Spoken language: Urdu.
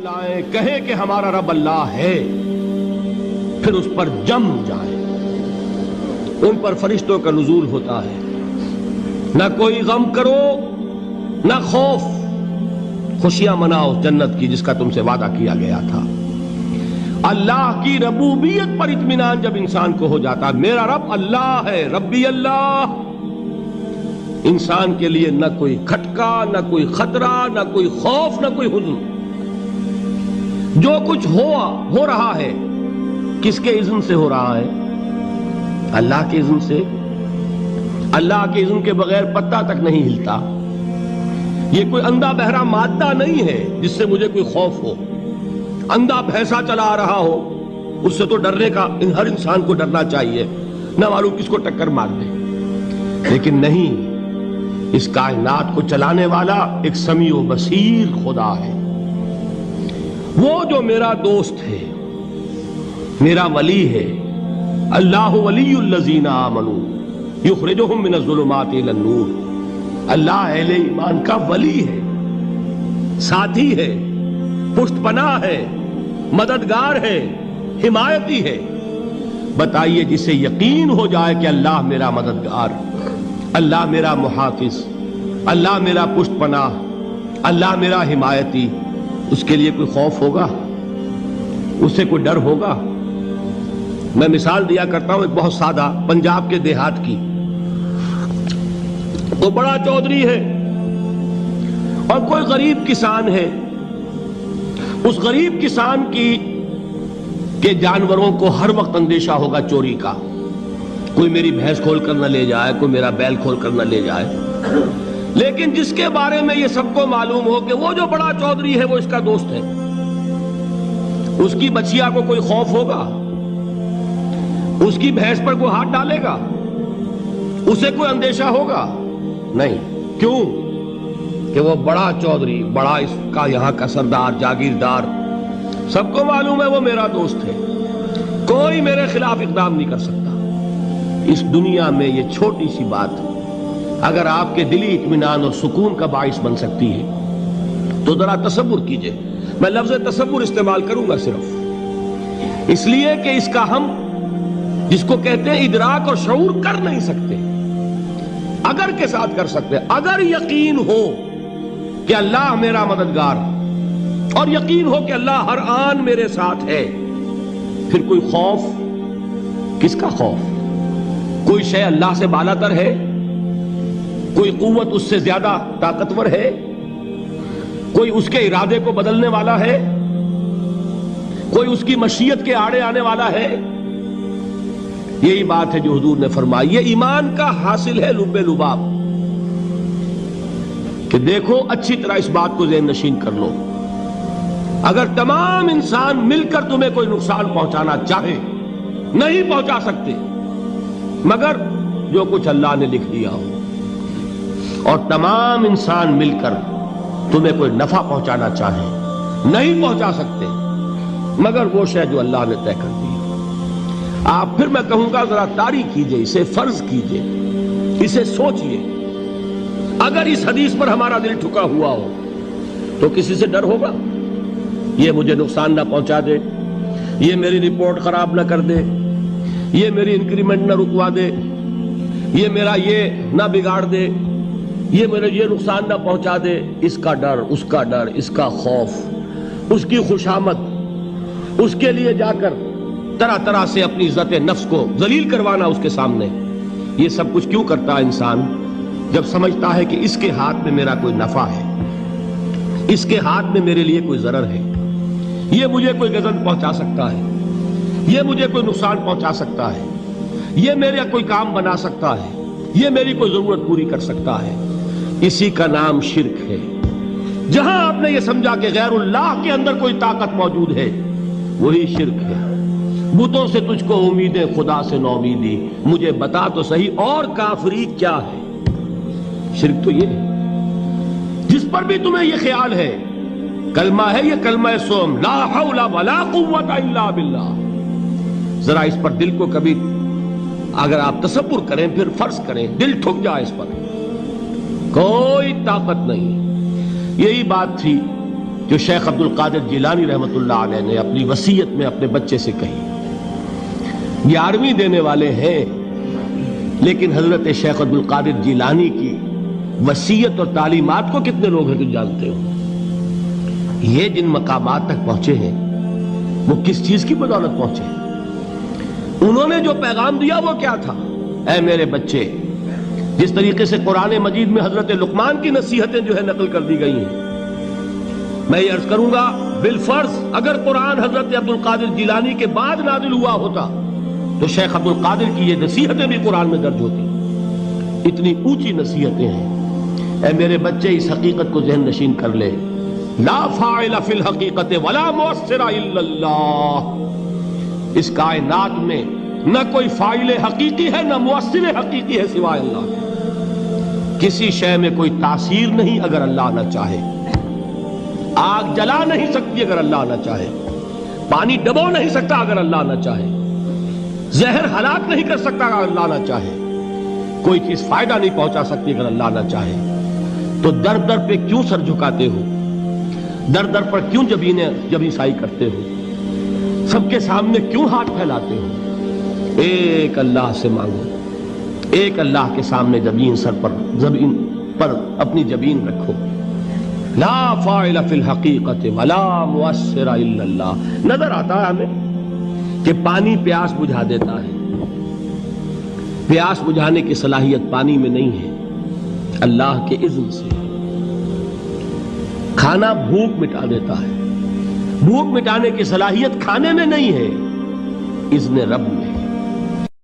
لائیں کہیں کہ ہمارا رب اللہ ہے، پھر اس پر جم جائیں۔ ان پر فرشتوں کا نزول ہوتا ہے، نہ کوئی غم کرو نہ خوف، خوشیاں مناؤ جنت کی جس کا تم سے وعدہ کیا گیا تھا۔ اللہ کی ربوبیت پر اطمینان جب انسان کو ہو جاتا، میرا رب اللہ ہے، ربی اللہ، انسان کے لیے نہ کوئی کھٹکا، نہ کوئی خطرہ، نہ کوئی خوف، نہ کوئی حزن۔ جو کچھ ہو رہا ہے کس کے اذن سے ہو رہا ہے؟ اللہ کے اذن سے۔ اللہ کے اذن کے بغیر پتہ تک نہیں ہلتا۔ یہ کوئی اندھا بہرا مادہ نہیں ہے جس سے مجھے کوئی خوف ہو۔ اندھا بھینسا چلا آ رہا ہو اس سے تو ڈرنے کا ہر انسان کو ڈرنا چاہیے، نہ معلوم کس کو ٹکر مار دے۔ لیکن نہیں، اس کائنات کو چلانے والا ایک سمیع و بصیر خدا ہے، وہ جو میرا دوست ہے، میرا ولی ہے۔ اللہ ولی الذین آمنوا یخرجہم من الظلمات الی النور۔ اللہ اہل ایمان کا ولی ہے، ساتھی ہے، پشت پناہ ہے، مددگار ہے، حمایتی ہے۔ بتائیے جسے یقین ہو جائے کہ اللہ میرا مددگار، اللہ میرا محافظ، اللہ میرا پشت پناہ، اللہ میرا حمایتی، اس کے لیے کوئی خوف ہوگا؟ اس سے کوئی ڈر ہوگا؟ میں مثال دیا کرتا ہوں ایک بہت سادہ، پنجاب کے دیہات کی۔ وہ بڑا چودھری ہے اور کوئی غریب کسان ہے۔ اس غریب کسان کے جانوروں کو ہر وقت اندیشہ ہوگا چوری کا، کوئی میری بھینس کھول کر نہ لے جائے، کوئی میرا بیل کھول کر نہ لے جائے۔ لیکن جس کے بارے میں یہ سب کو معلوم ہو کہ وہ جو بڑا چودھری ہے وہ اس کا دوست ہے، اس کی بچیا کو کوئی خوف ہوگا؟ اس کی بھینس پر کوئی ہاتھ ڈالے گا؟ اسے کوئی اندیشہ ہوگا؟ نہیں۔ کیوں؟ کہ وہ بڑا چودھری، بڑا اس کا یہاں کا سردار، جاگیردار، سب کو معلوم ہے وہ میرا دوست ہے، کوئی میرے خلاف اقدام نہیں کر سکتا۔ اس دنیا میں یہ چھوٹی سی بات اگر آپ کے دلی اطمینان اور سکون کا باعث بن سکتی ہے تو ذرا تصور کیجئے۔ میں لفظ تصور استعمال کروں گا صرف اس لیے کہ اس کا ہم جس کو کہتے ہیں ادراک اور شعور کر نہیں سکتے، اگر کے ساتھ کر سکتے۔ اگر یقین ہو کہ اللہ میرا مددگار اور یقین ہو کہ اللہ ہر آن میرے ساتھ ہے، پھر کوئی خوف؟ کس کا خوف؟ کوئی شے اللہ سے بالاتر ہے؟ کوئی قوت اس سے زیادہ طاقتور ہے؟ کوئی اس کے ارادے کو بدلنے والا ہے؟ کوئی اس کی مشیت کے آڑے آنے والا ہے؟ یہی بات ہے جو حضور نے فرمائی۔ یہ ایمان کا حاصل ہے لب لباب، کہ دیکھو اچھی طرح اس بات کو ذہن نشین کر لو، اگر تمام انسان مل کر تمہیں کوئی نقصان پہنچانا چاہے نہیں پہنچا سکتے، مگر جو کچھ اللہ نے لکھ دیا ہو، اور تمام انسان مل کر تمہیں کوئی نفع پہنچانا چاہے نہیں پہنچا سکتے، مگر وہ شے جو اللہ نے طے کر دی۔ آپ پھر میں کہوں گا ذرا طاری کیجئے، اسے فرض کیجئے، اسے سوچئے۔ اگر اس حدیث پر ہمارا دل ٹھکا ہوا ہو تو کسی سے ڈر ہوگا؟ یہ مجھے نقصان نہ پہنچا دے، یہ میری رپورٹ خراب نہ کر دے، یہ میری انکریمنٹ نہ رکوا دے، یہ میرا یہ نہ بگاڑ دے، یہ میرے یہ نقصان نہ پہنچا دے۔ اس کا ڈر، اس کا ڈر، اس کا خوف، اس کی خوشامد، اس کے لیے جا کر طرح طرح سے اپنی عزت نفس کو ذلیل کروانا اس کے سامنے، یہ سب کچھ کیوں کرتا ہے انسان؟ جب سمجھتا ہے کہ اس کے ہاتھ میں میرا کوئی نفع ہے، اس کے ہاتھ میں میرے لیے کوئی ضرر ہے، یہ مجھے کوئی غضب پہنچا سکتا ہے، یہ مجھے کوئی نقصان پہنچا سکتا ہے، یہ میرا کوئی کام بنا سکتا ہے، یہ میری کوئی ضرورت پوری کر سکتا ہے، اسی کا نام شرک ہے۔ جہاں آپ نے یہ سمجھا کہ غیر اللہ کے اندر کوئی طاقت موجود ہے، وہی شرک ہے۔ بتوں سے تجھ کو امیدیں، خدا سے نو امیدی، مجھے بتا تو صحیح اور کافری کیا ہے؟ شرک تو یہ ہے۔ جس پر بھی تمہیں یہ خیال ہے، کلمہ ہے یہ کلمہ سوم، لا حول ولا قوت الا باللہ، ذرا اس پر دل کو کبھی اگر آپ تصور کریں، پھر فرض کریں، دل ٹھک جائے اس پر، کوئی طاقت نہیں۔ یہی بات تھی جو شیخ عبد القادر جیلانی رحمۃ اللہ علیہ نے اپنی وصیت میں اپنے بچے سے کہی. 11ویں دینے والے ہیں، لیکن حضرت شیخ عبد القادر جیلانی کی وصیت اور تعلیمات کو کتنے لوگ ہیں تم جانتے ہو؟ یہ جن مقامات تک پہنچے ہیں وہ کس چیز کی بدولت پہنچے ہیں؟ انہوں نے جو پیغام دیا وہ کیا تھا؟ اے میرے بچے، جس طریقے سے قرآن مجید میں حضرت لقمان کی نصیحتیں جو ہے نقل کر دی گئی ہیں، میں یہ عرض کروں گا بالفرض اگر قرآن حضرت عبد القادر جیلانی کے بعد نازل ہوا ہوتا تو شیخ عبد القادر کی یہ نصیحتیں بھی قرآن میں درج ہوتی. اتنی اونچی نصیحتیں ہیں. اے میرے بچے، اس حقیقت کو ذہن نشین کر لے، لا فاعل فی الحقیقت ولا مؤثر الا اللہ. اس کائنات میں نہ کوئی فاعل حقیقی ہے نہ مؤثر حقیقی ہے سوائے اللہ کے. کسی شے میں کوئی تاثیر نہیں اگر اللہ نہ چاہے. آگ جلا نہیں سکتی اگر اللہ نہ چاہے. پانی ڈبو نہیں سکتا اگر اللہ نہ چاہے. زہر ہلاک نہیں کر سکتا اگر اللہ نہ چاہے. کوئی چیز فائدہ نہیں پہنچا سکتی اگر اللہ نہ چاہے. تو در در پہ کیوں سر جھکاتے ہو؟ در در پر کیوں جبیں سائی کرتے ہو؟ سب کے سامنے کیوں ہاتھ پھیلاتے ہو؟ ایک اللہ سے مانگو. ایک اللہ کے سامنے زمین پر اپنی جبین رکھو. لا فاعل فی الحقیقت ولا مؤثر الا اللہ. نظر آتا ہے ہمیں کہ پانی پیاس بجھا دیتا ہے. پیاس بجھانے کی صلاحیت پانی میں نہیں ہے، اللہ کے اذن سے. کھانا بھوک مٹا دیتا ہے، بھوک مٹانے کی صلاحیت کھانے میں نہیں ہے، اذن رب میں.